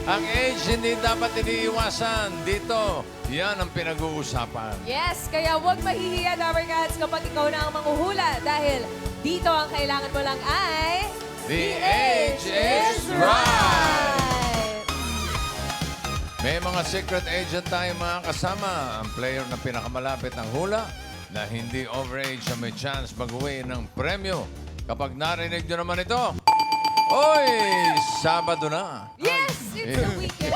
Ang age hindi dapat iniiwasan. Dito, yan ang pinag-uusapan. Yes, kaya huwag mahihiya, Dabber Cats, kapag ikaw na ang manghuhula dahil dito ang kailangan mo lang ay... The age is right! May mga secret agent tayong mga kasama. Ang player na pinakamalapit ng hula na hindi overage na may chance mag-uwi ng premyo. Kapag narinig nyo naman ito, oy, Sabado na. Yes, it's a weekend.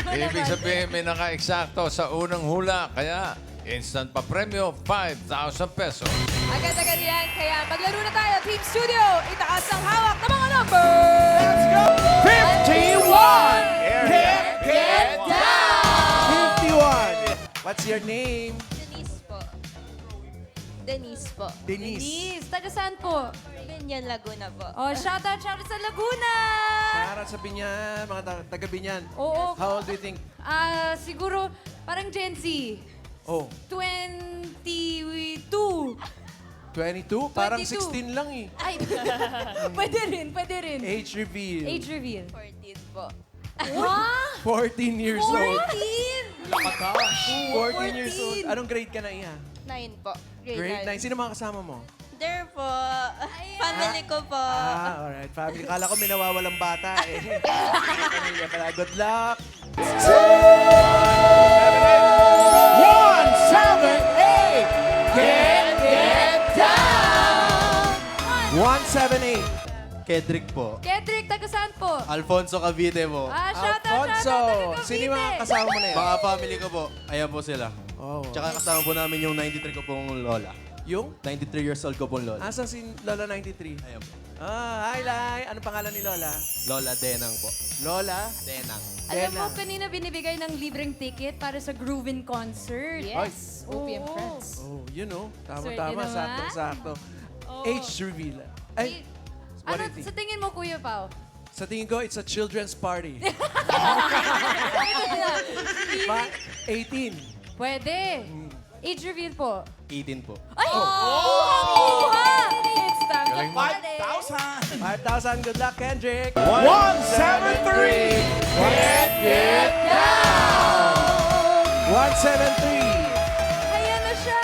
Ibig sabihin may naka-eksakto sa unang hula. Kaya instant pa premyo, 5,000 pesos. Agad-agad yan, kaya maglaro na tayo, Team Studio. Itaas ang hawak ng mga numbers. Let's go! 51! Get down! 51! What's your name? Denise po. Denise po. Denise. Denise, taga saan po? Binyan, Laguna po. Oh, shoutout sa Laguna! Para sa Binyan, mga taga Binyan. Oo. How old do you think? Siguro, parang Gen Z. Oh, 22. 22? Parang 22. 16 lang eh. Ay, pwede rin. Age reveal. Age reveal. 14 po. Huh? 14 years old. 14? 14 years old. 14. Anong grade ka na iya? 9 po. Grade 9. Sino mga kasama mo? There po. Family ko po. Alright. Family. Kala ko may nawawalang bata eh. Pamilya pala. Good luck. 178! Get down! 178. Kedrick po. Kedrick, taga saan po? Alfonso Cavite po. Shoutout Alfonso. taga Sino yung mga Cavite. kasama mo na yan? Mga family ko po. Ayan po sila. Oh. Tsaka kasama po namin yung 93 ko pong lola. Yung? 93 years old ko pong lola. Asan si Lola 93? Ayan po. Hi, Lai. Anong pangalan ni Lola? Lola Denang po. Lola? Denang. Alam mo, Dena. kanina binibigay ng libreng ticket para sa Groovin Concert. Yes. OPM Oo. Friends. Oh, you know. Swerte Tama-tama. naman. Sakto-sakto. Oh. Age reveal. Ay, what Ano do you think? sa tingin mo, Kuya Pao? Sa tingin ko, it's a children's party. 18. Pwede. Age reveal po. 18 po. Ay! Kuha! It's time to Galing mo. party. 5,000. Good luck, Kendrick. 173! Get down! 173. Ayan na siya.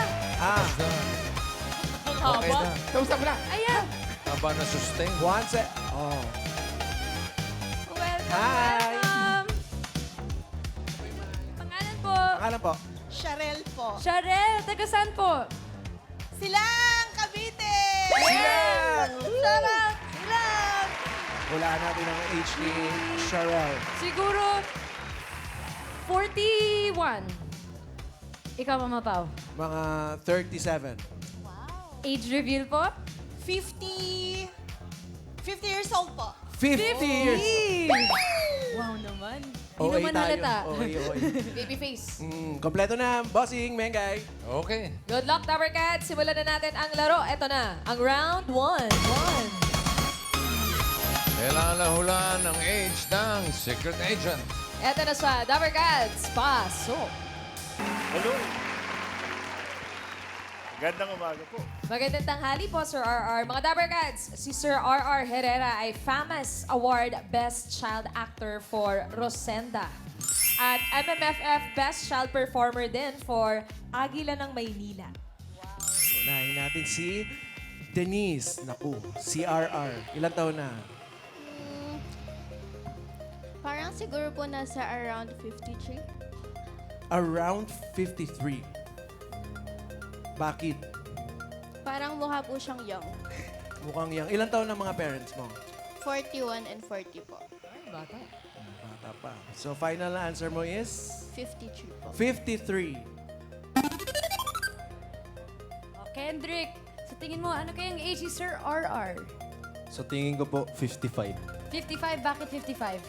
Okay na. Ayan. Haba na sustain. Oh. Welcome, Hi. welcome. Pangalan po. Pangalan po? Sharel po. Sharel, taga saan po? Silang Cavite! Silang! Sarap! Silang! Wala natin ang age ni Sharel. Siguro 41. Ikaw, Mama Pao. Mga 37. Age reveal po? 50 years old po. 50 years. Wow naman. Di OA naman tayo. halata. OA. Baby face. Kompleto na. Bossing, Mengay. Okay. Good luck, Dabber Cats. Simulan na natin ang laro. Ito na, ang round 1. Kailangan na hulaan ang age ng secret agent. Ito na siya, Dabber Cats. Pasok. Hello. Gandang umaga po. Magandang tanghali po, Sir RR. Mga Dabber Cats, si Sir RR Herrera ay FAMAS Award Best Child Actor for Rosenda. At MMFF Best Child Performer din for Agila ng Maynila. Unahin natin si Denise. Naku, CRR. Ilang taon na? Parang siguro po nasa around 53. Around 53. Bakit? Parang mukha po siyang young. Mukhang yang. Ilang taon na mga parents mo? 41 and 40 po. Bata pa. So, final answer mo is? 53 po. 53. Kendrick, sa tingin mo, ano kayang age ni Sir RR? So tingin ko po 55. 55, bakit 55?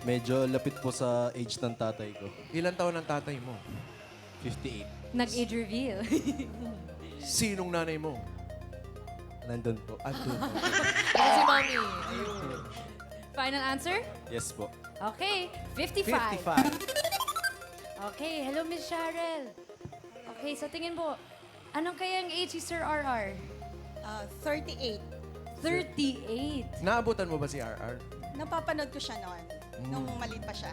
Medyo lapit po sa age ng tatay ko. Ilang taon ang tatay mo? 58. Nag-age reveal. Sinong nanay mo? Nandun po. Andun. si Mommy. Final answer? Yes po. Okay, 55. 55. Okay, hello Miss Cheryl. Okay, sa tingin mo, anong kayang age si Sir RR? 38. 38. Naabutan mo ba si RR? Napapanood ko siya noon. nung maliit pa siya.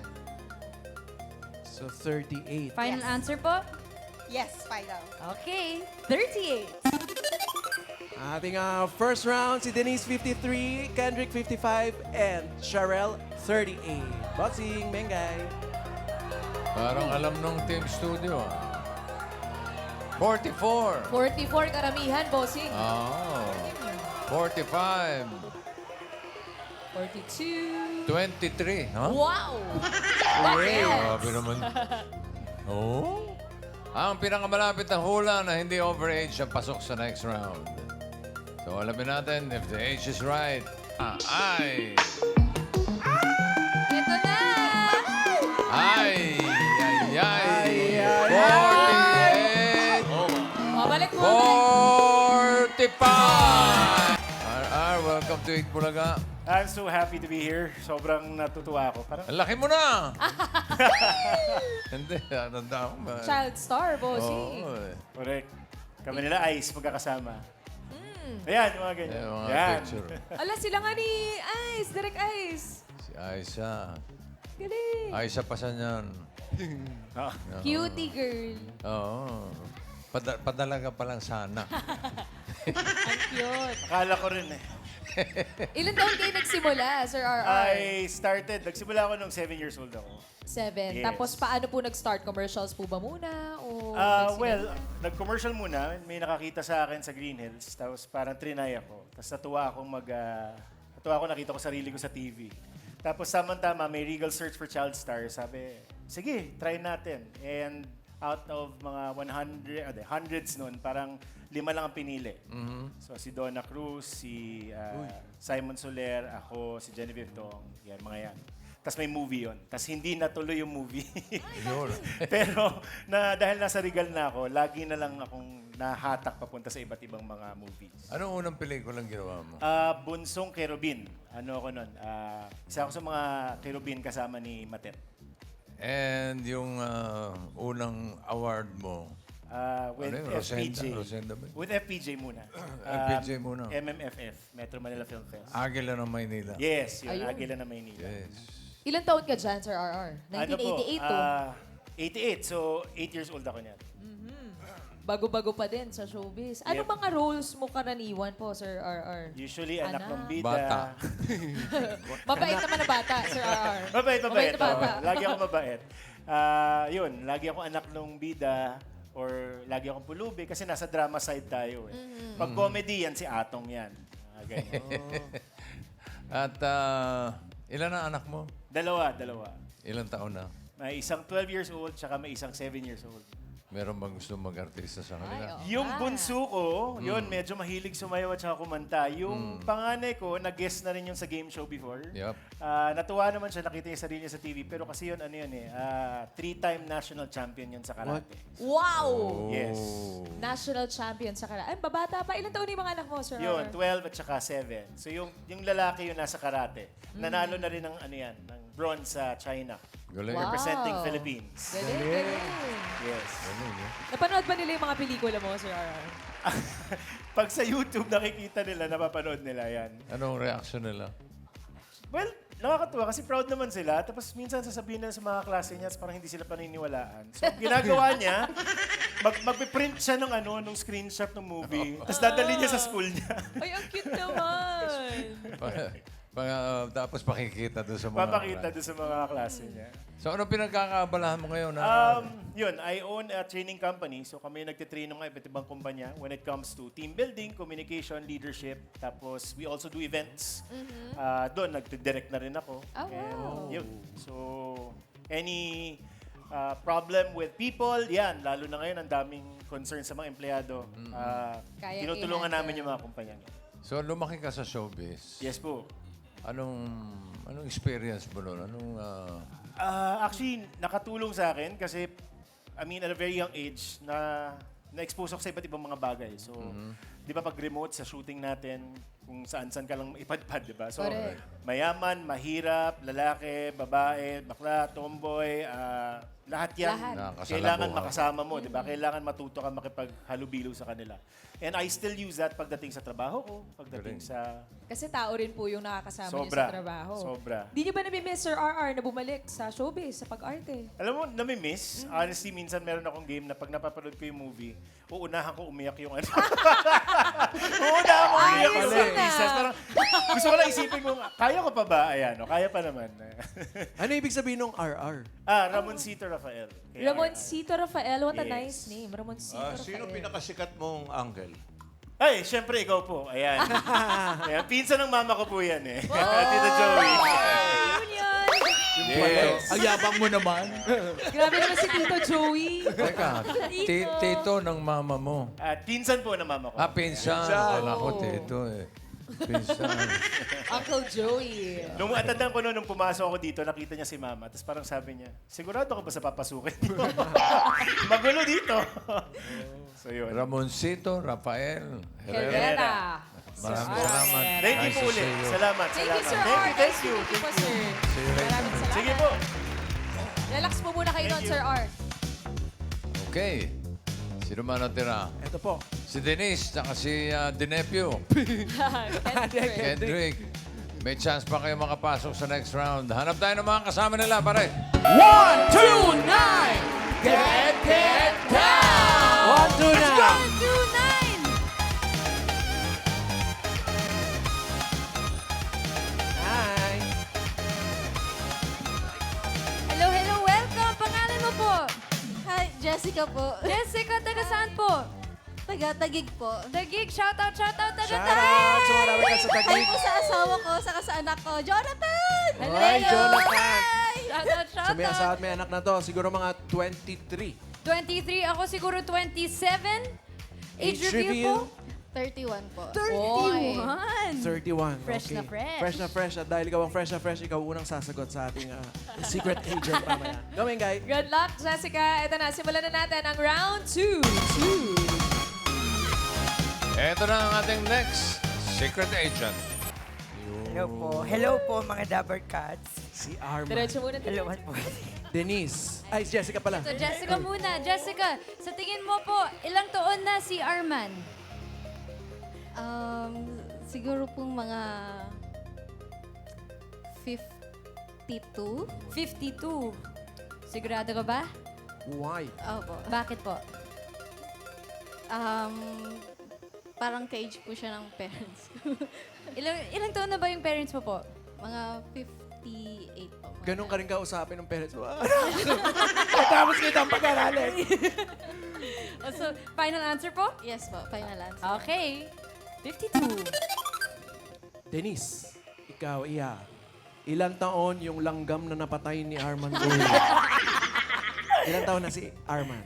So, 38. Final Yes. answer po? Yes, final. Okay, 38. Ating first round, si Denise 53, Kendrick 55, and Sharel 38. Boxing, Mengay. Parang alam nung Team Studio. 44. 44 karamihan, bossing. Oh. 45. 42. 23. Huh? Wow! Bakit? Grabe naman. Oh? Ang pinakamalapit na hula na hindi overage ang pasok sa next round. So alamin natin if the age is right. Ay! Ito na! Ay! Ay! Ay! Ay! 48! Mabalik mo. 45! RR, welcome to Eat Bulaga. I'm so happy to be here. Sobrang natutuwa ako. Parang, Ang laki mo na! Hindi, tanda ko ba? Child star, bossing. Oo, eh. correct. Kami nila Ice magkakasama. Ayan, yung mga ganyan. Yung mga Yan. picture. Ala, sila nga ni Ice, Direct Ice. Si Aisha. Galing. Aisha pa siya niyan. Ah, Cutie girl. Oo. Padalaga pa lang sana. Ang cute. akala ko rin eh. Ilan taon kayo nagsimula, Sir RR? Nagsimula ako nung 7 years old ako. 7. Yes. Tapos paano po nag-start? Commercials po ba muna? O Well, nag-commercial muna. May nakakita sa akin sa Green Hills. Tapos parang trinay ako. Tapos natuwa ako nakita ko sarili ko sa TV. Tapos samantama, may Regal Search for Child Star. Sabi, sige, try natin. And out of mga hundreds noon, parang 5 lang ang pinili. So si Donna Cruz, si Simon Soler, ako, si Genevieve Tong, yan, mga yan. Tapos may movie yon. Tapos hindi natuloy yung movie. Yun. Pero dahil nasa Regal na ako, lagi na lang akong nahatak papunta sa iba't ibang mga movies. Anong unang pelikulang ginawa mo? Bunsong Kerubin. Ano ako nun? Isa ako sa mga Kerubin kasama ni Matet. And yung unang award mo? With Ano yun? FPJ. Rosenda ba yun? With FPJ muna. FPJ muna. MMFF, Metro Manila Film Fest. Agila ng Maynila. Yes, yun. Ayun. Agila na Maynila. Yes. Ilan taon ka dyan, Sir RR? Ano po? 1988 to. 88. So, 8 years old ako niyan. Bago-bago pa din sa showbiz. Ano Yep. mga roles mo karaniwan po, Sir RR? Usually, anak Anak. ng bida. Bata. Mabait naman na bata, Sir RR. Mabait. Mabait na bata. Lagi ako mabait. Yun, lagi ako anak ng bida or lagi akong pulubi kasi nasa drama side tayo eh. Pag comedy, yan si Atong yan. Ganyan. At ilan na anak mo? Dalawa. Ilang taon na? May isang 12 years old, tsaka may isang 7 years old. Meron bang gusto mag-artista sa kanila? Ay, Yung bunso ko, yun, medyo mahilig sumayaw at saka kumanta. Yung panganay ko, nag-guest na rin yun sa game show before. Yup. Natuwa naman siya, nakita niya sarili niya sa TV. Pero kasi yun, 3-time national champion yun sa karate. Wow! Yes. National champion sa karate. Ay, babata pa. Ilan taon yung mga anak mo, Sir Yun, RR? 12 at saka 7. So yung lalaki yun nasa karate. Nanalo na rin ng ng bronze sa China. Galing. Wow. Representing Philippines. Galing. Yes. Galing, eh. Napanood ba nila yung mga pelikula mo, Sir RR? Pag sa YouTube nakikita nila, napapanood nila yan. Anong reaction nila? Well, nakakatuwa kasi proud naman sila. Tapos minsan sasabihin nila sa mga klase niya, parang hindi sila paniniwalaan. So, ginagawa niya, magpiprint siya nung screenshot ng movie. Tapos dadali niya sa school niya. Ay, ang cute naman. Tapos pakikita doon sa mga... Papakita doon sa mga klase niya. So, anong pinagkakaabalahan mo ngayon? Yun, I own a training company. So kami nagtitrain ng iba't ibang kumpanya when it comes to team building, communication, leadership. Tapos we also do events. Doon, nagdi-direct na rin ako. Oh, wow. Yun. So, any problem with people, yan. Lalo na ngayon, ang daming concern sa mga empleyado. Kaya Tinutulungan i-handle. namin yung mga kumpanya. So, lumaki ka sa showbiz. Yes po. Anong experience mo nun? Actually, nakatulong sa akin kasi, at a very young age, na-expose ako sa iba't ibang mga bagay. So, di ba pag remote sa shooting natin, kung saan-saan ka lang ipadpad, di ba? So, Correct. mayaman, mahirap, lalaki, babae, bakla, tomboy, lahat yan. Lahat. Nakakasalamuha. Kailangan makasama mo, di ba? Kailangan matuto ka makipaghalubilo sa kanila. And I still use that pagdating sa trabaho ko, pagdating sa... Kasi tao rin po yung nakakasama niyo Sobra. sa trabaho. Sobra. Di niyo ba nami-miss Sir RR na bumalik sa showbiz, sa pag-arte? Alam mo, nami-miss. Honestly, minsan meron akong game na pag napapanood ko yung movie, uunahan ko umiyak yung ano. Uunahan ko umiyak yung Ayos na. pieces. Parang, gusto ko lang isipin ko, kaya ko pa ba? Ayan, o, kaya pa naman. Ano ibig sabihin ng RR? Ramoncito Rafael. Kaya, Ramoncito Rafael, what a Yes. nice name. Ramoncito Rafael. Sino pinakasikat mong uncle? Ay, syempre ikaw po. Ayan. Ayan. Pinsan ng mama ko po yan eh. Tita Joey. Yes. Ang yabang mo naman. Grabe naman si Tito Joey. Teka, tito ng mama mo. At pinsan po ng mama ko. Pinsan. Akala ko tito eh. Pinsan. Uncle Joey. Nung atandaan ko noon, nung pumasok ako dito, nakita niya si mama. Tapos parang sabi niya, sigurado ka ba sa papasukin mo? Magulo dito. So yun. Ramoncito, Rafael, Herrera. Herrera. Maraming Sir salamat. Herrera. Thank you Nice po to ulit. see you. Salamat, Thank you, salamat. Sir Thank R. you, thank you. po, sir. See you later. Maraming salamat. Sige po. Relax po muna kayo doon, Sir R. Okay. Sino man natira? Ito po. Si Denise, saka si Dinepio. Kendrick. Kendrick. May chance pa kayo makapasok sa next round. Hanap tayo ng mga kasama nila, pare. 1, 2, 9! Get down! 1, 2, 9! Nine. Hello, hello, welcome. Pangalan mo po? Hi, Jessica po. Jessica, taga saan po? Taga-tagig po. Tagig, shoutout, shoutout, taga Shout out sa marami ka sa Hi Taguig. po sa asawa ko, saka sa anak ko, Jonathan! Hi, Jonathan. Shoutout, Sa may shoutout. asawa at may anak na to, siguro mga 23. 23, ako siguro 27. Age Age review review? po? 31 po. 31. 31. Fresh okay. na fresh. Fresh na fresh. At dahil ikaw ang fresh na fresh, ikaw unang sasagot sa ating secret agent mamaya. Gawin, guys. Good luck, Jessica. Ito na, simulan na natin ang round 2. Ito na ang ating next secret agent. Hello po mga Dabber Cats. Si Arma. Diretso muna. Hello po. Denise. Ay, si Jessica pala. So, Jessica muna. Jessica, sa tingin mo po, ilang taon na si Arman? Siguro pong mga 52. 52. Sigurado ka ba? Why? Opo. Bakit po? Parang ka-age po siya ng parents ko. Ilang taon na ba yung parents mo po? Mga 58 po. Ganun ka rin kausapin ng parents mo. Tapos kita ang pag-aralin. So, final answer po? Yes po, final answer. Okay. 52. Denise, ikaw, iya. Ilang taon yung langgam na napatay ni Arman Goy? Ilang taon na si Arman?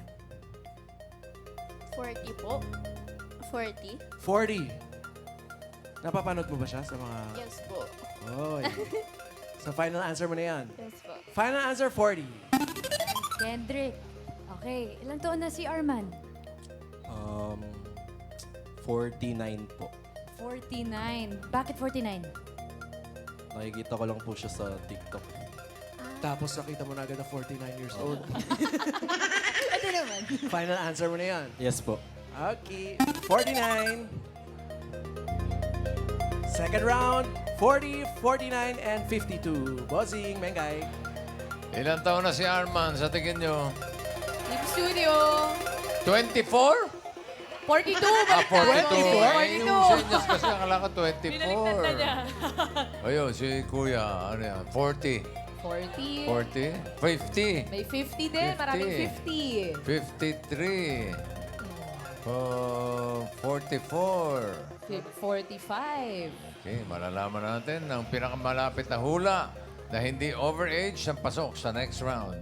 40 po. 40? 40. Napapanood mo ba siya sa mga... Yes po. Oy. So final answer mo na yan. Yes po. Final answer, 40. Kendrick. Okay. Ilang taon na si Arman? 49 po. 49. Bakit 49? Nakikita ko lang po siya sa TikTok. Tapos nakita mo na agad na 49 years old. Ano naman? Final answer mo na yan. Yes po. Okay. 49. Second round, 40, 49, and 52. Bossing, Mengay. Ilan taon na si Arman sa tingin nyo? Team Studio. 24? 42. 42. Ay, yung 42. senyas kasi akala ko 24. Binaliktad na niya. Ayun, si Kuya, ano yan, 40. 40. 40? 50. May 50 din. Maraming 50. 53. 44. 45. Okay, malalaman natin ang pinakamalapit na hula na hindi overage ang pasok sa next round.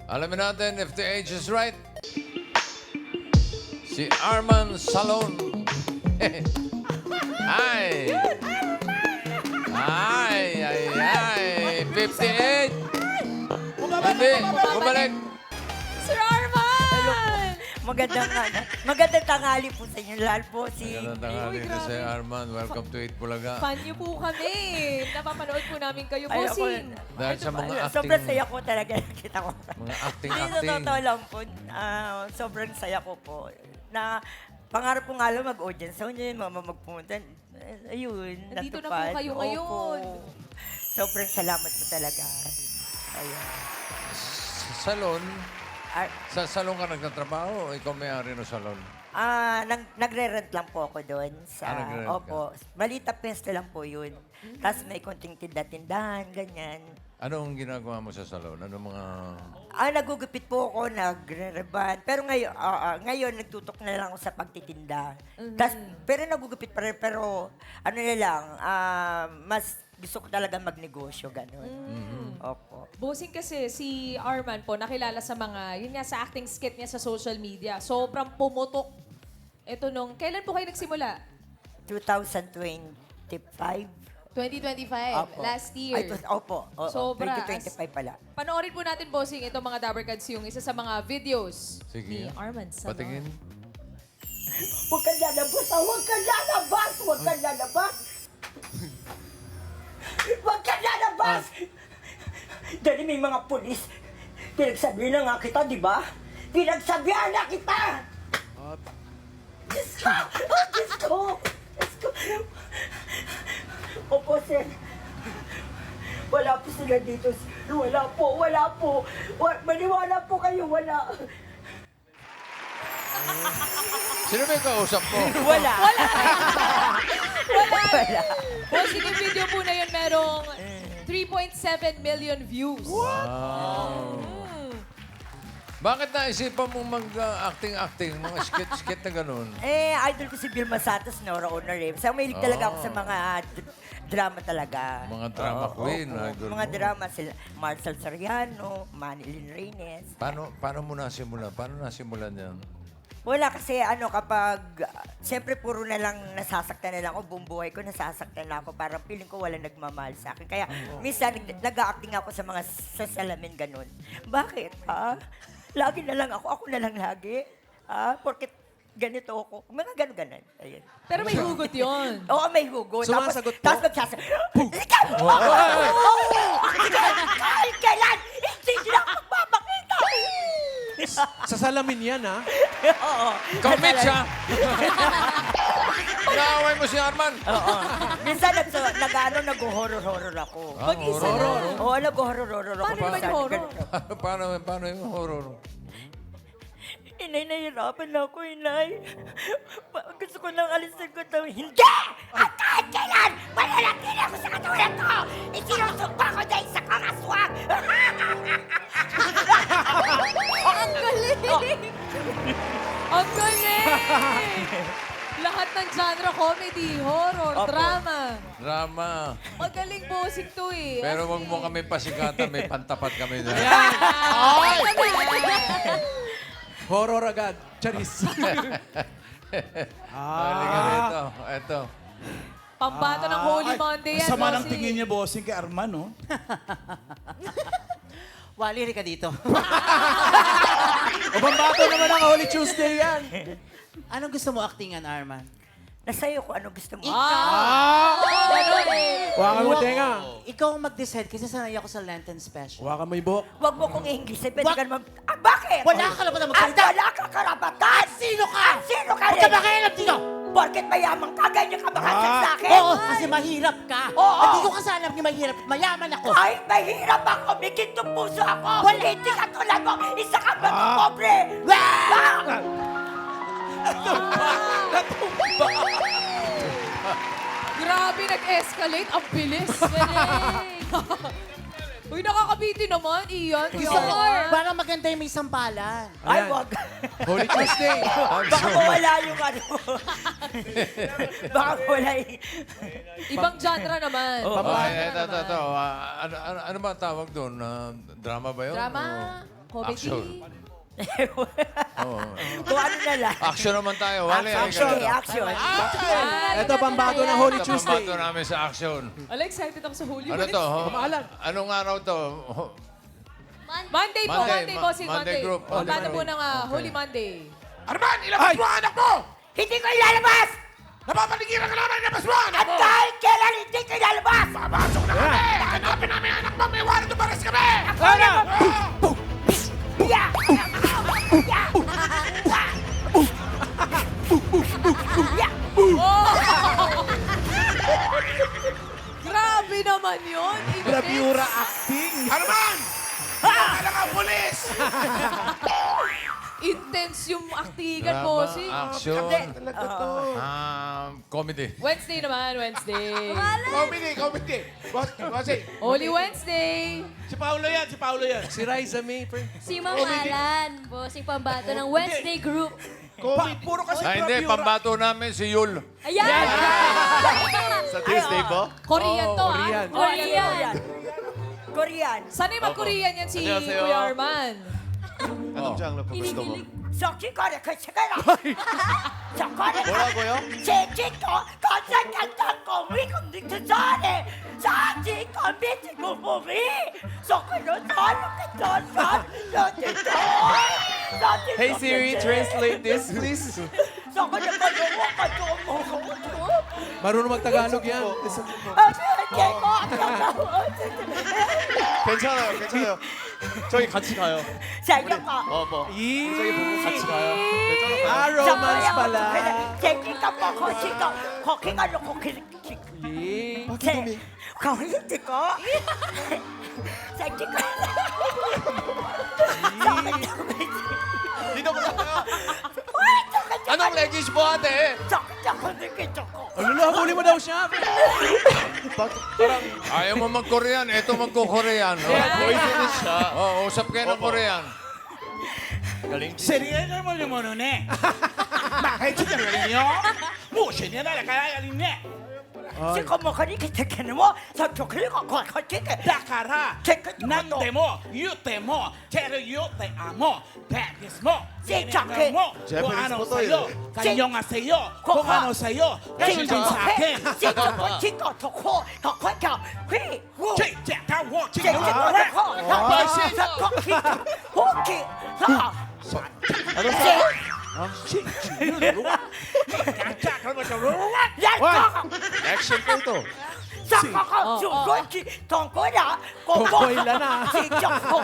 Alamin natin if the age is right. Si Arman Salon. Ay! Ay, ay, ay! 58! Hindi, bumalik! Sir Arman! magandang tanghali po sa inyo lahat po. Magandang tanghali na si Arman. Welcome to Eat Bulaga. Fan niyo po kami. Napapanood po namin kayo, Ay, ako- bossing. Dahil sa mga acting, Sobrang saya ko talaga nakita ko. mga Hindi, acting. totoo lang po. Sobrang saya ko po. Na pangarap ko nga lang mag-audience. So, yun, magpunta. Ayun, Nandito na po natupad. kayo ngayon. Opo. Sobrang salamat po talaga. Ayun. Salon, Ah, sa salon ka nagtatrabaho o ikaw may-ari ng salon? nagre-rent lang po ako doon. Nagre-rent ka? Opo. Malita pesto lang po yun. Tapos may konting tinda-tindahan, ganyan. Ano ang ginagawa mo sa salon? Ano mga... Nagugupit po ako, nagre-reban. Pero ngayon, nagtutok na lang ako sa pagtitinda. Pero nagugupit pa rin, pero ano na lang, mas gusto ko talaga magnegosyo, gano'n. Opo. Bossing kasi si Arman po nakilala sa mga, yun nga sa acting skit niya sa social media. Sobrang pumutok. Ito kailan po kayo nagsimula? 2025. 2025, Opo. last year. Ay, opo. Oo, Sobra. 2025 pala. Panoorin po natin, bossing, itong mga Dabber Cats, yung isa sa mga videos Sige. ni Arman Salon. Patingin. Huwag ka lalabas! Huwag ka lalabas! Huwag ka lalabas! Huwag ka lalabas! Dahil may mga pulis. Pinagsabihan na nga kita, di ba? Pinagsabihan na kita! Diyos ko! Oh, Diyos ko! Diyos ko! Opo, sir. Wala po sila dito. Wala po, wala po. Maniwala po kayo, wala. Sino may kausap mo? Wala. Wala! Bossing, yung video po na yun merong 3.7 million views. Wow. Bakit naisipan mong mag-acting-acting, mga skit-skit na ganun? Idol ko si Vilma Santos, Nora Honor. Sa mahilig talaga ako sa mga drama talaga. Mga drama queen, idol Mga mo. drama sila. Marcel Soriano, Manilyn Reynes. Paano mo nasimula? Paano nasimulan yan? Wala kasi kapag, siyempre puro na lang nasasaktan na lang ako, buong buhay ko nasasaktan na ako, parang feeling ko wala nagmamahal sa akin. Kaya minsan nag-acting ako sa mga sasalamin ganun. Bakit? Lagi na lang ako na lang lagi. Porket ganito ako. Mga ganun-ganon. Ayun. Pero may hugot yun. Oo, may hugot. Sumasagot po. Tapos magsasabi, Ikaw! Kahit kailan, hindi nila ako magpapakita! Sa salamin yan, ha? Oo. Commit siya! Naaway mo si Arman! Oo. Minsan nag-horror ako. Mag-isa horror. na. Oo, nag-horror ako. Paano naman yung horror? paano yung horror? Inay, nahihirapan na ako, inay. Gusto ko nang alisin ko ito. Hindi! At kahit kailan, mananatili ako sa katulad ko! Isinusumpa ko dahil sa kakaswag! Ang galing! Ang galing! Lahat ng genre, comedy, horror, Opo. drama. Drama. Magaling bossing to eh. Pero wag mo kami pasikatan, may pantapat kami na. Horror agad. Charis. Halika rito. Ito. Pambato ng Holy Monday yan, Sama ng bossing. tingin niya, bossing, kay Arman, no? Wali rin ka dito. O bambato naman ang Holy Tuesday yan. Anong gusto mo actingan, Arman? Nasa'yo ko ano gusto mo. Ganun eh. Wakan mo tenga. Ikaw ang mag-decide kasi sanay ako sa Lenten special. Wakan mo yung buhok. Huwag mo kong English. Pwede ka naman. Bakit? Wala ka karapatan magsalita. Wala ka karapatan! Sino ka? Sino ka Huwag ka makialam dito! Porket mayaman ka, ganyan ka makasal sa akin? Oo, kasi mahirap ka. Oo. Hindi ko kasi alam niya mahirap. Mayaman ako. Kahit mahirap ako, may gintong puso ako. Hindi ka tulad mo, isa kang pobre. Grabe, nag-escalate. Ang bilis. Uy, nakakabiti naman, Ian. Gusto ko, parang maganda yung may sampalan. Ay, Ayan. wag. Holy Tuesday. Baka mawala yung ano. Baka mawala yung... Ibang genre naman. Okay, ito. Ano ba tawag doon? Drama ba yun? Drama, O comedy. action? Oo. Kung ano na lang. Action naman tayo. Wali, Action, halika rito. action. Ito pambato ng Holy Ito, Tuesday. pambato namin sa action. Ala, excited ako sa Holy Ano Monday. to? ho? Pamaalan. Anong araw to? Monday po, Monday, bossing, Monday Monday. group. Pambato Monday po group. ng Holy Monday. Arman, ilabas mo ang anak mo! Hindi ko ilalabas! Napapaligiran ka naman, ilabas mo ang anak At mo! dahil kailan hindi ko ilalabas! Papasok na kami! Hanapin namin ang anak mo! May warrant of arrest kami! Ano? Ah! Yeah! Yeah! Grabe naman yun. Bravura acting. Arman! Wala kang pulis! Intense yung aktigan, Drama, bossing. action, Talaga to. comedy. Wednesday naman, Wednesday. Comedy! Bossing! Holy Wednesday. Si Paolo yan! Si Riza May. Si Mamalan, bossing pambato ng Wednesday Group. Puro kasi Hindi, pambato namin si Yul. Ayan! Sa Tuesday po? Korean to, Korean. ah. Korean. Korean. Sana'y mag-Korean yan si Annyeonghaseyo. Kuya Arman. Anong genre po gusto mo? 석지거리 그 시간아 저거리 뭐라고요? 제지도 건설한다고 미국 닉트전에 사지 건비지 구멍이 속으로 Hey Siri, translate this please. 속으로 먹어 Marunong mag-Tagalog yan. 괜찮아요. 저희 같이 가요. 자기가 뭐. 저희 보고 같이 가요. 네, Ah, romance pala. 제기가 먹고 지금 거기가 놓고 Yeah. 거기 찍고 제기가 Dito ko na kayo. Anong language mo ate? 저거 느끼 저거 Lolo, habulin mo daw siya. Parang Ayaw mo mag-Korean, eto magko-Korean. boyfriend siya. Oh, usap kayo ng Korean. Galing. 세리에는 뭐냐 뭐네. 막 해치자 말이요. 무엇이냐 나라 가야겠네. 지금 뭐 그렇게 듣기는 뭐 저쪽 그리고 거기게 다카라. 난데모, 유데모, 테르 유데아모, 베티스모. 시작해. 고하노세요. 안녕하세요. 고하노세요. 신진사케. 지금 지금 더코 더코가 휘후 제자타워 지금 호키 사 Action po ito. 사과가 중고기 동고야 동고일라 na. 시작고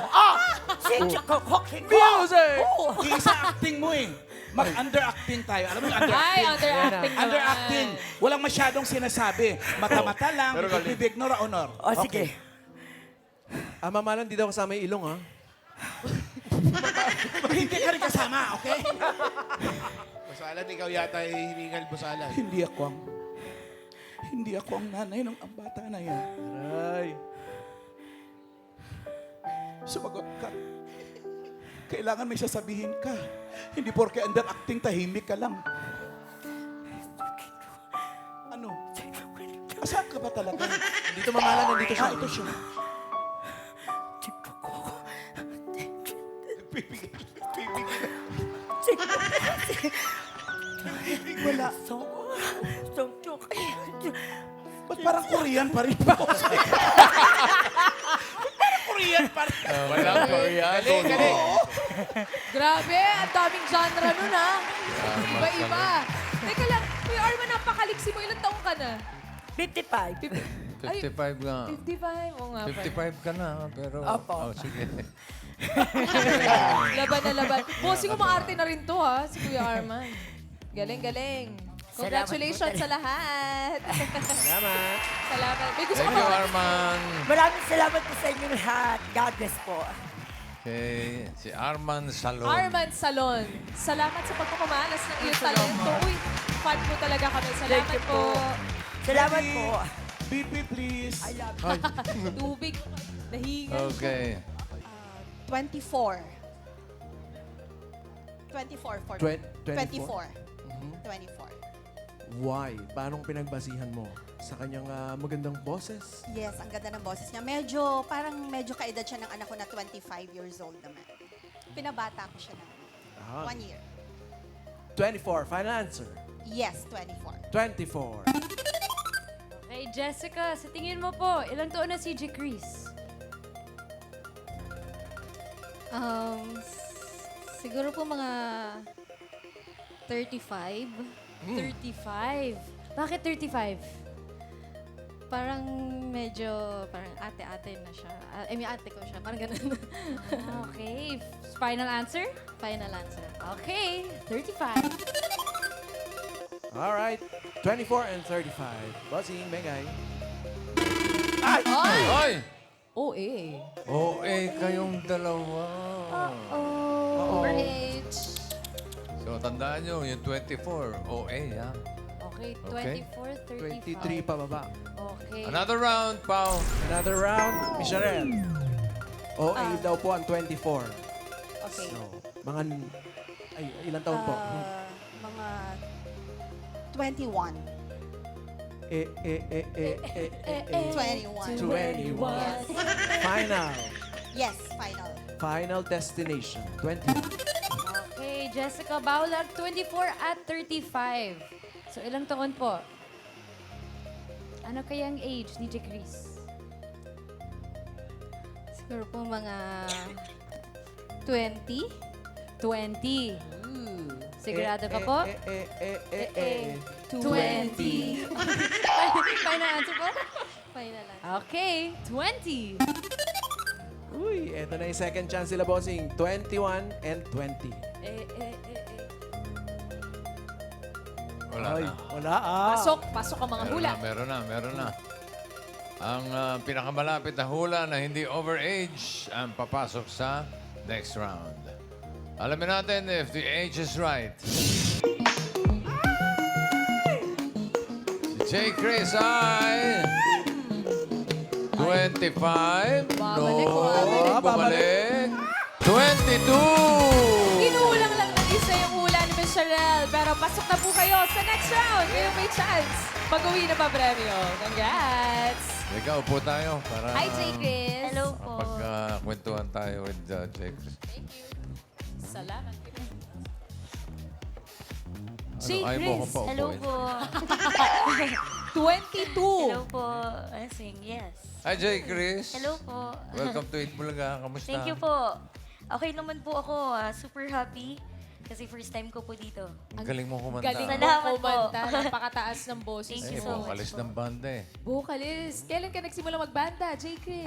호키 Music! Isa acting mo eh. Mag-underacting tayo. Alam mo yung Ay, underacting? underacting naman. Underacting. Walang masyadong sinasabi. Mata-mata lang, Pero galing. bibig, honor. 어 sige Mamalan, di daw kasama yung ilong, ha? Hindi ka rin kasama, okay? Basalan, ikaw yata hiningal basalan. Hindi ako ang nanay ng ang bata na yan. Ay. Sumagot ka. Kailangan may sasabihin ka. Hindi porke underacting, tahimik ka lang. Ano? Asan ka ba talaga? Dito mamalan, nandito siya. Ito siya. Wala. Ba't parang Korean pa rin ba? Korean pa rin. Walang Korean. Galing. Grabe, ang daming genre nun, ha? Iba-iba. Teka lang, Kuya Arman, napakaliksi mo. Ilang taong ka na? 55 55 nga. 55. Oo nga. 55 ka na, pero... Opo. Oh, sige. Laban na laban. Bossing, umaarte na rin to, ha? Si Kuya Arman. Galing. Congratulations sa lahat. Salamat. Salamat. May gusto Thank ka you, ba? Arman. maraming salamat po sa inyong lahat God bless po Okay, si Arman Salon. Arman Salon. Salamat sa pagpapamalas ng iyong talento. Uy, fan mo talaga kami. Salamat Thank you po. salamat po BP, please. I love you Tubig. Nahingal. Okay. 24. 24 for me. 24? 24. Why? Paanong pinagbasihan mo? Sa kanyang magandang boses? Yes, ang ganda ng boses niya. Parang medyo kaedad siya ng anak ko na 25 years old naman. Pinabata ko siya ng 1 year. 24. Final answer. Yes, 24. 24. Hey Jessica, sa tingin mo po, ilang taon na si J. Chris? Siguro po mga 35. 35. Bakit 35? Parang medyo, parang ate-ate na siya. I mean, ate ko siya. Parang ganun. Okay. Final answer? Final answer. Okay. 35. Alright. 24 and 35. Bossing, Megay. Ay! OA. OA kayong dalawa. Overage. So, tandaan nyo, yung 24, OA, ha? Okay. Okay. 24, 35. 23 pababa. Okay. Another round, Pao. Another round, Miss Sharel. OA daw po ang 24. Okay. So, mga... Ay, ilang taon po? Mga 21. 21. Final. Yes, final. Final destination. 20. Okay, Jessica Baulag, 24 at 35. So, ilang taon po? Ano kayang age ni J. Chris? Siguro po mga 20. 20. Sigurado ka po? 20. Final answer po? Final answer. Okay, 20. Uy, eto na yung second chance sila, bossing. 21 and 20. Wala Ay, na. wala ah. Pasok ang mga hula. Meron na. Ang pinakamalapit na hula na hindi overage ang papasok sa next round. Alamin natin if the age is right. Si J. Chris ay 25. Bumalik. 22. Kinulang lang ng isa yung hula ni Miss Sharel. Pero pasok na po kayo sa next round. Kayo may chance. Pag-uwi na pa premyo. Congrats! Ikaw po tayo para Hi, J. Chris. Hello po. pagkakwentuhan tayo with J. Chris. Thank you. Salamat. Ano, J. ayaw mo Chris. akong paupuin? Hello po. 22. Hello po. Asing, yes. Hi, J. Chris. Hello po. Welcome to Eat Bulaga. Kamusta? Thank you po. Okay naman po ako. Super happy. Kasi first time ko po dito. Ang galing mo kumanta. Galing mo Salamat po. kumanta. Napakataas ng boses Thank Ay, you mo. so much vokalis po. ng banda eh. Vocalis. Kailan ka nagsimula magbanda, J. Chris?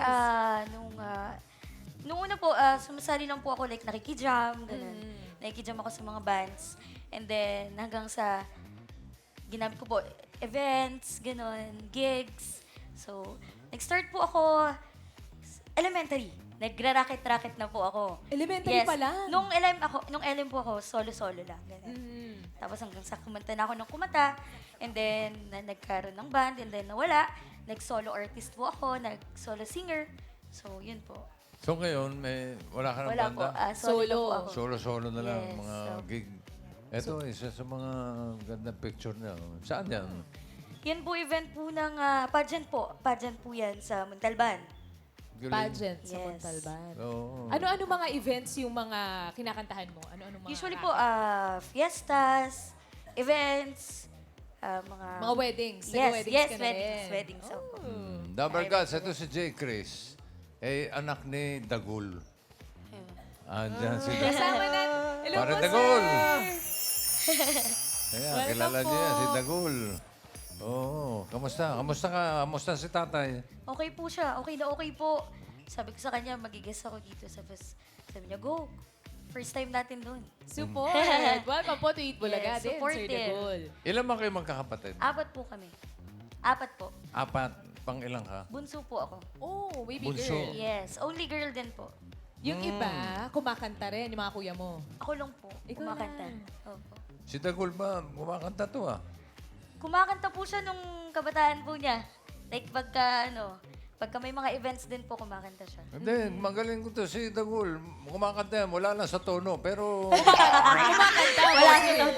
Nung una po, sumasali lang po ako, like nakikijam, ganun. Nakikijam ako sa mga bands. And then, hanggang sa, ginamit ko po, events, ganun, gigs. So, nag-start po ako, elementary. Nagra-racket-racket na po ako. Elementary pa lang? Nung LM po ako, solo-solo lang, ganun. Tapos hanggang sa kumanta na ako ng kumanta. And then, nagkaroon ng band, and then nawala. Nag-solo artist po ako, nag-solo singer. So, yun po. So ngayon, wala ka ng Wala banda? po, solo po ako. Solo-solo na lang, Yes, mga so- gig. Ito, isa sa mga gandang picture niya. Saan yan? Yan po event po ng pageant po. Pageant po yan sa Montalban. Galing. Pageant sa Yes. Montalban. Oo. Ano-ano mga events yung mga kinakantahan mo? Ano-ano mga... Usually po, fiestas, events, mga weddings. Yes, Nag-weddings yes, ka na weddings. rin. Weddings. opo. Double Guts, ito si J. Chris. Anak ni Dagul. Andyan si Dagul. Kasama na. Hello Pare po, Dagul! sir. Kaya, Welcome kilala po. niya si Dagul. Oo. Kamusta? Kamusta ka? Kamusta si tatay? Okay po siya. Okay na okay po. Sabi ko sa kanya, magigess ako dito sa first. Sabi niya, go. First time natin doon. Support. Welcome po to Eat Bulaga Yes, din, Sir supportive. Dagul. Ilan man kayo magkakapatid? 4 po kami. 4 po. 4. Pang ilang ka? Bunso po ako. Oh, baby Bunso. girl. Yes. Only girl din po. Yung iba, kumakanta rin, yung mga kuya mo. Ako lang po. Ikaw kumakanta. lang. Opo. Si Dagul ba? Kumakanta to ah. Kumakanta po siya nung kabataan po niya. Like pagka may mga events din po, kumakanta siya. Hindi, magaling ko to. Si Dagul, kumakanta yan. Wala lang sa tono, pero... Kumakanta. Wala okay. na.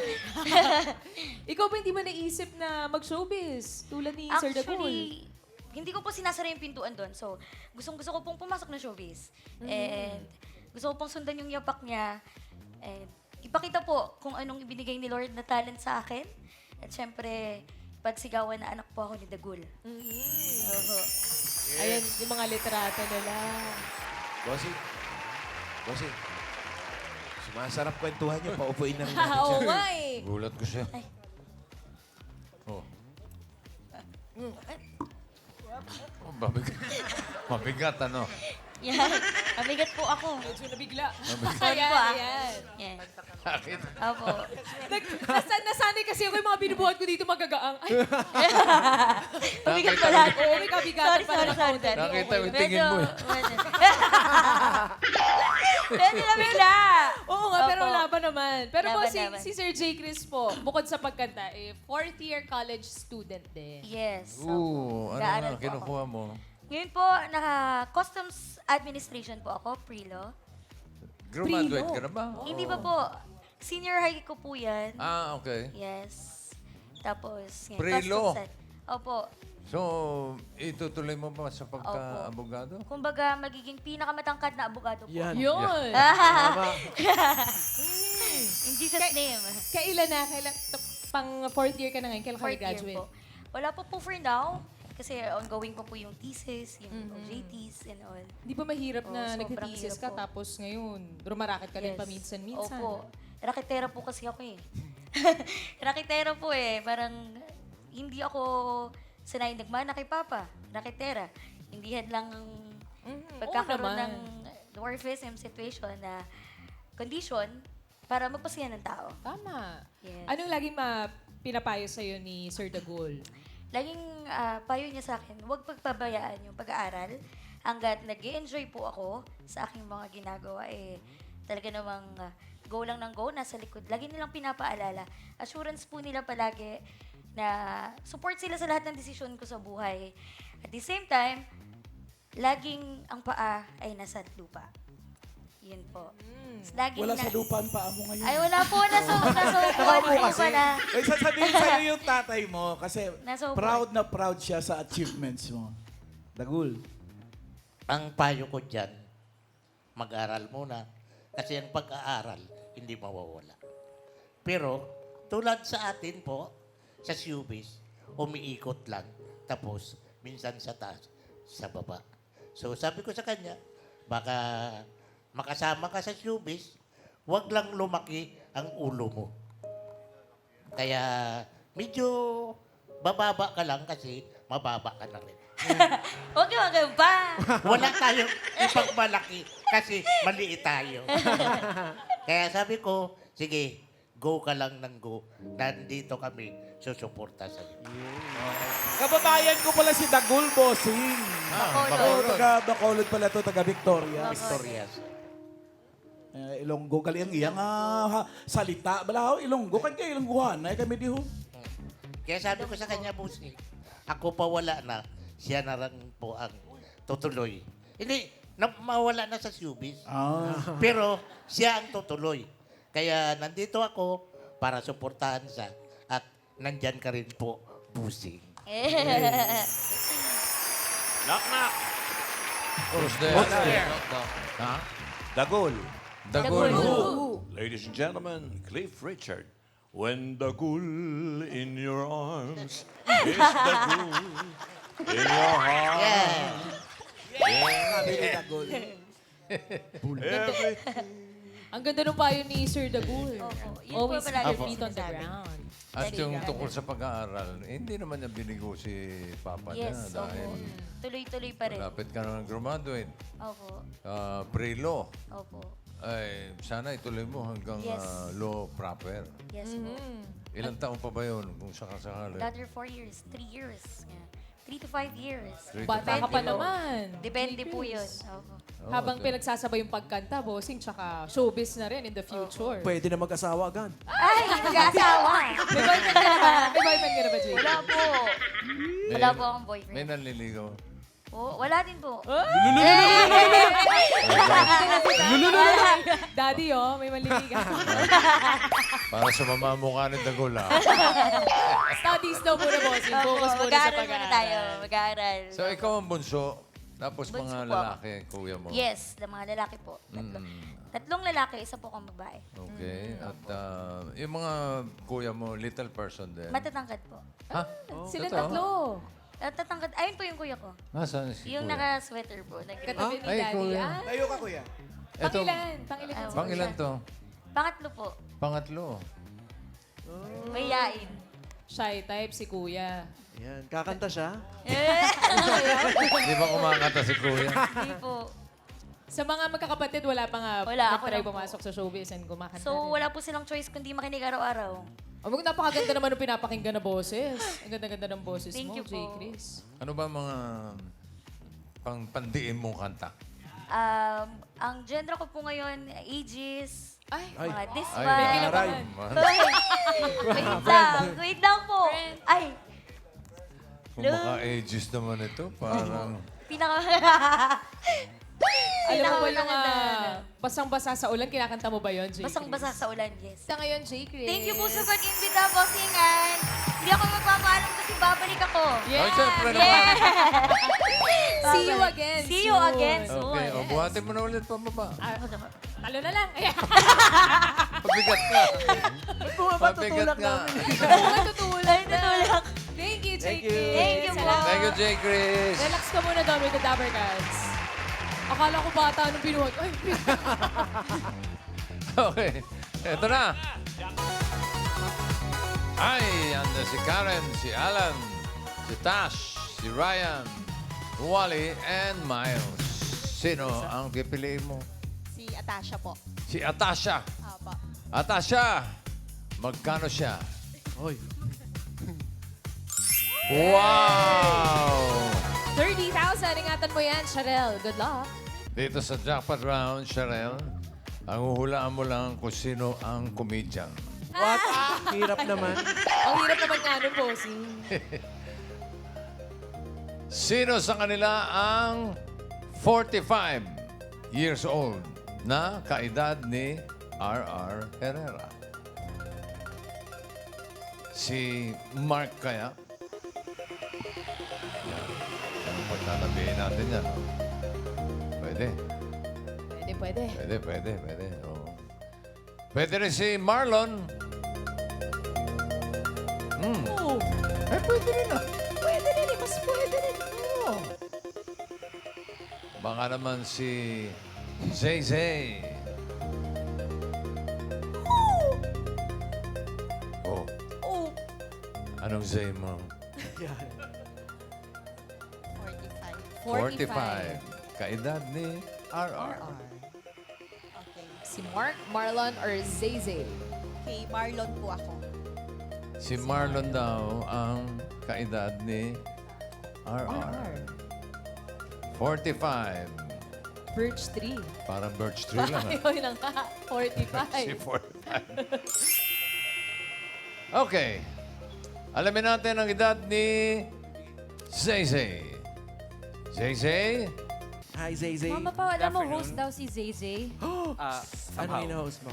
Ikaw ba hindi mo naisip na mag-showbiz? Tulad ni Sir Dagul. Actually, hindi ko po sinasara yung pintuan doon. So, gusto ko pong pumasok na showbiz. And gusto ko pong sundan yung yapak niya. And ipakita po kung anong ibinigay ni Lord na talent sa akin. At syempre, pagsigawan na anak po ako ni Dagul. Oho. Ayan, yung mga litrato nila. Bossy. Bossy. Masarap kwentuhan niyo. Paupuin na rin natin Oo siya. nga eh. Gulat ko siya. Oh. Oh, mabigat. Mabigat, ano? Yan. Mabigat po ako. Medyo nabigla. Sorry po ah. Ayan. Yan. Bakit? Opo. Nasanay kasi ako yung mga binubuhat ko dito magagaang. Ay, Mabigat pala. oo, may kabigatan pala ng Sorry. counter. Nakita yung tingin mo eh. Medyo nabigla. Oo nga, pero Opo. laban naman. Pero po, Laban. si Sir J. Chris po, bukod sa pagkanta, fourth year college student din. Yes. Ano Nag-aaral na po kinukuha mo? Ngayon po, naka-customs administration po ako, pre-law. Graduate ka na ba? Hindi pa po. Senior high ko po yan. Ah, okay. Yes. Tapos, ngayon, Pre-law? customs Opo. So, itutuloy mo ba sa pagka-abogado? Kumbaga, magiging pinakamatangkad na abogado po. Yan. Yun! In Jesus' name. Kailan na? Pang fourth year ka na ngayon? Kailan ka Fourth year graduate? po. Wala pa po for now. Kasi ongoing pa po yung thesis, yung OJTs and all. Di ba mahirap na sobrang nag-thesis hirap ka po. tapos ngayon rumaraket ka din Yes. paminsan-minsan? Opo. Raketera po kasi ako eh. Raketera po eh. Parang hindi ako sanay nagmana kay Papa. Raketera. Hindi yan lang pagkakaroon Oo ng naman. dwarfism situation na condition para magpasaya ng tao. Tama. Yes. Anong laging pinapayo sa'yo ni Sir Dagul? Laging payo niya sa akin, huwag pagpabayaan yung pag-aaral. Hanggat nag-enjoy po ako sa aking mga ginagawa, talaga namang go lang ng go, nasa likod. Lagi nilang pinapaalala. Assurance po nila palagi na support sila sa lahat ng desisyon ko sa buhay. At the same time, laging ang paa ay nasa lupa. Yun po. Laging Wala sa lupa ang paa mo ngayon. Ay, wala po. Nasa upuan ko kasi. Ay, sasabihin sa'yo yung tatay mo kasi Nasa upuan. proud na proud siya sa achievements mo. Dagul. Ang payo ko dyan, mag-aral muna. Kasi ang pag-aaral, hindi mawawala. Pero, tulad sa atin po, sa showbiz, umiikot lang. Tapos, minsan sa taas, sa baba. So, sabi ko sa kanya, baka makasama ka sa showbiz, wag lang lumaki ang ulo mo. Kaya, medyo bababa ka lang kasi mababa ka na rin. Huwag yung ba? Wala tayong ipagmalaki kasi maliit tayo. Kaya sabi ko, sige, go ka lang ng go. Nandito kami, susuporta sa'yo. Kababayan ko pala si Dagul Bossing. Bacolod. Taga Bacolod pala to, taga Victoria. Victorias. Ilonggo kali ang iyang salita. Balaw, Ilonggo. Kan kayo Ilongguhan. Ay kami diho. Kaya sabi ko sa kanya, Busi, ako pa wala na, siya na lang po ang tutuloy. Hindi, mawala na sa showbiz. Pero siya ang tutuloy. Kaya nandito ako para suportahan siya at nandyan ka rin po, Busi. Knock, knock. Who's there? Who's there? Ha? Dagol. Dagul. Ladies and gentlemen, Cliff Richard. When the ghoul in your arms is the ghoul in your heart. Everything. Ang ganda ng payo ni Sir Dagul. Opo. Yun po Always palagi keep your po feet on the sinasabi. ground. At yung tungkol sa pag-aaral, hindi naman niya binigo si Papa niya Yes, dahil opo. Tuloy-tuloy pa rin. malapit ka na graduate. Opo. Pre-law. Opo. Ay, sana ituloy mo hanggang Yes. law proper. Yes po. Ilang taon pa ba yun kung sakasakali? Another 4 years, 3 years. Yeah. 3 to 5 years. 3 to Bata ka 5 pa years. naman. Depende po yun. Opo. Habang pinagsasabay yung pagkanta, bossing, tsaka showbiz na rin in the future. Pwede na mag-asawa agad. Ay, mag-aasawa. May boyfriend ka na ba? May boyfriend ka na ba, Jay? Wala po. Wala po akong boyfriend. May nanliligaw. Oh, wala din po. Daddy, may maliligan. Para sa mamamukha ni Dagul, ha? Studies daw muna, bossing. Focus muna sa Mag-aaral muna tayo. pag-aaral. Mag-aaral. So, ikaw ang bunso, tapos Bunso mga po ako. lalaki, kuya mo. Yes, mga lalaki po. Tatlong lalaki, isa po akong babae. Okay. At yung mga kuya mo, little person din. Matatangkad po. Ha? Sila Totoo? tatlo. Tatangkad. Ayun po yung kuya ko. Nasaan si Yung kuya? naka-sweater po. Katabi ni Ay, Daddy. kuya. Ah, Tayo ka, kuya. Ito, Pangilan? Pangilan? Ah, pang ilan to? Pangatlo po. Pangatlo. Mayayain. Shy type si Kuya. Yan, kakanta siya. Di ba kumakanta si Kuya? Hindi po. Sa mga magkakapatid, wala pa nga Wala, ako nag-try lang po. pumasok sa showbiz and kumakanta So, rin. wala po silang choice kundi makinig araw-araw. Oh, napakaganda naman ng pinapakinggan na boses. Ang ganda-ganda ng boses Thank mo, you J. po. Chris. Ano ba mga pandiin mong kanta? Ang genre ko po ngayon, ages, Ay, mga this Ay, one. aray. Wait lang po. Ay, Kung maka-ages naman ito, parang... pinaka... alam mo ba yung Pinaka- basang-basa sa ulan, kinakanta mo ba yun, J. Basang-basa sa ulan, yes. Sa ngayon, J. Chris. Thank you po sa pag-imbita, bossingan. Hindi ako magpapaalam kasi babalik ako. Yeah. Ay, syempre naman. Yeah! See you again. See you again soon. Okay, o buhatin mo na ulit pababa. Talo na lang. Ayan. Pabigat ka. Pabigat ka. Tutulak na. Thank you, J. Thank you. Chris. Thank you po. Salamat. Thank you, J. Chris. Relax ka muna daw with the Dabber Cats. Akala ko bata nung binuhat. Ay, Okay, eto na. Ay, anda si Karen, si Alan, si Tash, si Ryan, Wally, and Miles. Sino ang pipiliin mo? Si Atasha po. Si Atasha. Opo. Atasha, magkano siya? Hoy. Wow! 30,000. Ingatan mo yan, Sharel. Good luck. Dito sa jackpot round, Sharel, ang huhulaan mo lang kung sino ang comedian. What? Hirap naman. Ang hirap naman nga nun, bossing. Sino sa kanila ang 45 years old na kaedad ni R.R. Herrera? Si Mark kaya? Yan. Pagtatabihin natin yan. Pwede. Pwede. Oo. Pwede rin si Marlon. Oh, Pwede rin ah. pwede rin. Mas pwede rin. Oh. Baka naman si Zay Zay. Oh. Oh. Anong Zay mo? 45. 45. Kaedad ni R.R. Okay. Si Mark, Marlon, or Zay Zay? Kay Marlon po ako. Si Marlon daw ang kaedad ni R.R. 45. Birch Tree. Parang birch tree lang. ah. Yun lang ka. 45. Si 45. Okay. Alamin natin ang edad ni Zay Zay. Zay Zay? Hi, Zay Zay. Mama pa, alam mo, host daw si Zay Zay. Ano in-host mo?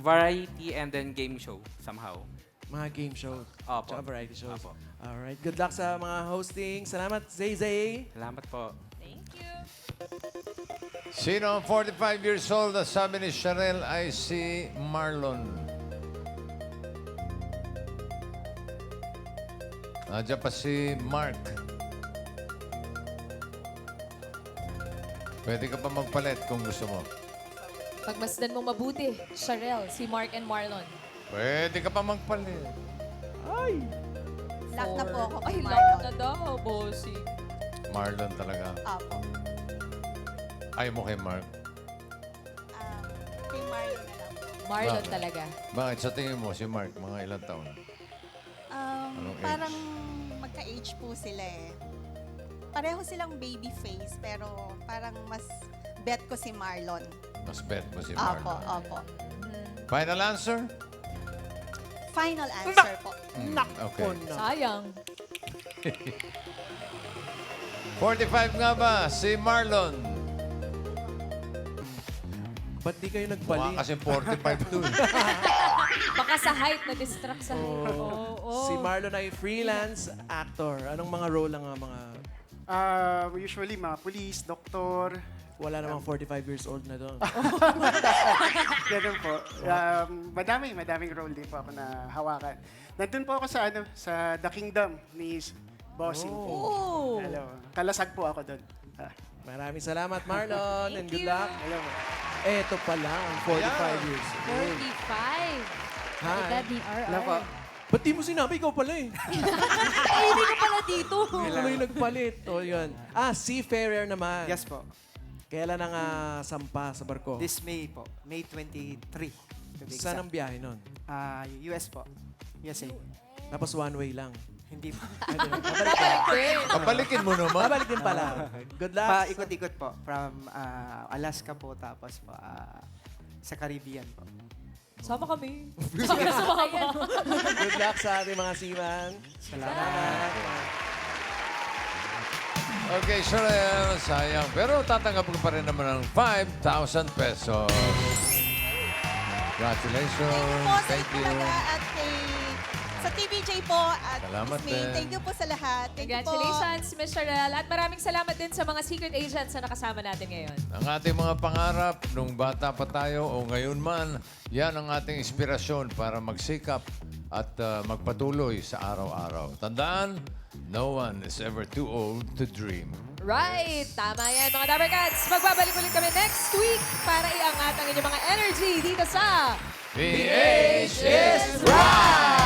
Variety and then game show, somehow. Mga game show. Opo. Tsaka variety shows. Opo. Alright. Good luck sa mga hosting. Salamat, Zay Zay. Salamat po. Thank you. Sino ang 45 years old na sabi ni Sharel ay si Marlon? Nandiyan pa si Mark. Pwede ka pa magpalit kung gusto mo. Pagmasdan mo mabuti, Sharel, si Mark and Marlon. Pwede ka pa magpalit. Lock na po ako kay Ay, lock Marlon. na daw, bossing. Marlon talaga. Opo. Ayaw mo kay Mark. Kay Marlon na lang. Marlon Bakit? talaga. Bakit sa tingin mo si Mark, mga ilang taon? Anong age? Parang magka-age po sila eh. Pareho silang baby face, pero parang mas bet ko si Marlon. Mas bet mo si Opo, Marlon. opo. Final answer? Final answer po. Okay. Sayang. 45 nga ba si Marlon? Ba't di kayo Mukha nagbalik? kasi 45 to. Baka sa height, na-distract sa height. Si Marlon ay freelance actor. Anong mga role ang mga... Usually, mga police, doktor. Wala namang 45 years old na doon. Ganun po. Madaming role din po ako na hawakan. Nandun po ako sa The Kingdom ni Bossing po. Hello. Kalasag po ako doon. Maraming salamat, Marlon. And good luck. Hello. Eto pala, ang 45 years old. 45. Hi. Edad ni RR. Hello po. Ba't di mo sinabi? Ikaw pala eh. Ay, hindi ko pala dito. Ikaw pala yung nagpalit. O, yun. Seafarer naman. Yes po. Kailan ang sampa sa barko? This May po. May 23. to be Saan exact. ang biyahe nun? US po. USA. Tapos one way lang. Hindi po. Kapalikin mo naman. Babalik din pala. Good luck. Paikot-ikot po. From Alaska po, tapos po sa Caribbean po. Sama kami. Sama kami. Good luck sa ating mga seaman. Salamat. Okay, Sherelle, sayang. Pero tatanggap ko pa rin naman ng 5,000 pesos. Congratulations. Thank you po at sa TVJ po at Salamat Miss May. din. Thank you po sa lahat. Thank you po. Congratulations, Ms. Sherelle. At maraming salamat din sa mga secret agents na nakasama natin ngayon. Ang ating mga pangarap nung bata pa tayo o ngayon man, yan ang ating inspirasyon para magsikap at magpatuloy sa araw-araw. Tandaan, no one is ever too old to dream. Right. Tama yan, mga Dapper Cats. Magbabalik ulit kami next week para iangat ang inyong mga energy dito sa PH is Right!